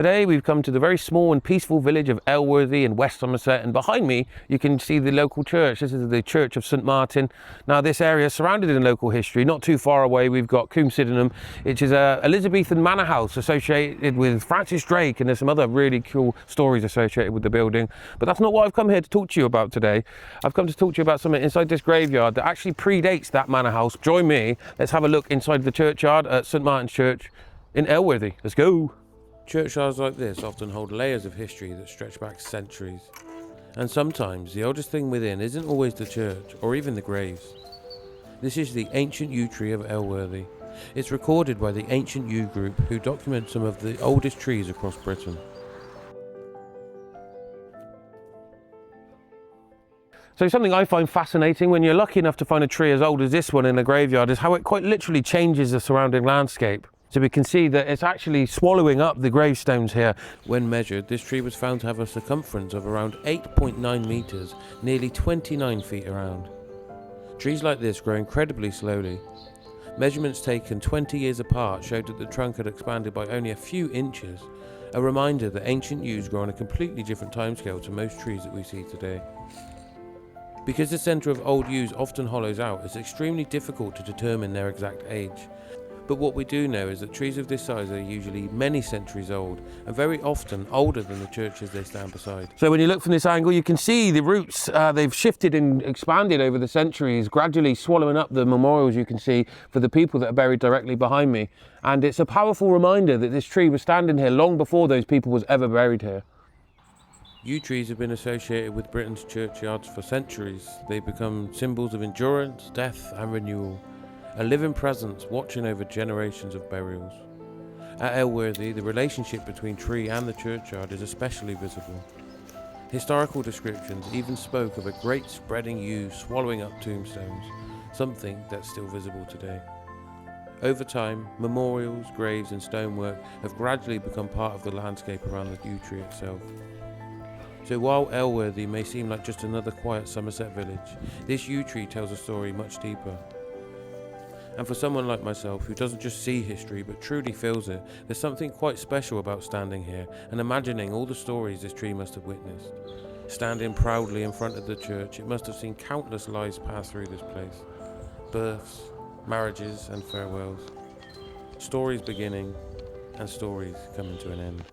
Today we've come to the very small and peaceful village of Elworthy in West Somerset, and behind me you can see the local church. This is the Church of St Martin. Now this area is surrounded in local history. Not too far away we've got Coombe Sydenham, which is a Elizabethan manor house associated with Francis Drake, and there's some other really cool stories associated with the building. But that's not what I've come here to talk to you about today. I've come to talk to you about something inside this graveyard that actually predates that manor house. Join me, let's have a look inside the churchyard at St Martin's Church in Elworthy. Let's go. Churchyards like this often hold layers of history that stretch back centuries. And sometimes the oldest thing within isn't always the church or even the graves. This is the ancient yew tree of Elworthy. It's recorded by the Ancient Yew Group, who document some of the oldest trees across Britain. So something I find fascinating when you're lucky enough to find a tree as old as this one in a graveyard is how it quite literally changes the surrounding landscape. So we can see that it's actually swallowing up the gravestones here. When measured, this tree was found to have a circumference of around 8.9 metres, nearly 29 feet around. Trees like this grow incredibly slowly. Measurements taken 20 years apart showed that the trunk had expanded by only a few inches, a reminder that ancient yews grow on a completely different timescale to most trees that we see today. Because the centre of old yews often hollows out, it's extremely difficult to determine their exact age. But what we do know is that trees of this size are usually many centuries old, and very often older than the churches they stand beside. So when you look from this angle, you can see the roots, they've shifted and expanded over the centuries, gradually swallowing up the memorials you can see for the people that are buried directly behind me. And it's a powerful reminder that this tree was standing here long before those people was ever buried here. Yew trees have been associated with Britain's churchyards for centuries. They've become symbols of endurance, death and renewal. A living presence watching over generations of burials. At Elworthy, the relationship between tree and the churchyard is especially visible. Historical descriptions even spoke of a great spreading yew swallowing up tombstones, something that's still visible today. Over time, memorials, graves and stonework have gradually become part of the landscape around the yew tree itself. So while Elworthy may seem like just another quiet Somerset village, this yew tree tells a story much deeper. And for someone like myself who doesn't just see history but truly feels it, there's something quite special about standing here and imagining all the stories this tree must have witnessed. Standing proudly in front of the church, it must have seen countless lives pass through this place. Births, marriages and farewells. Stories beginning and stories coming to an end.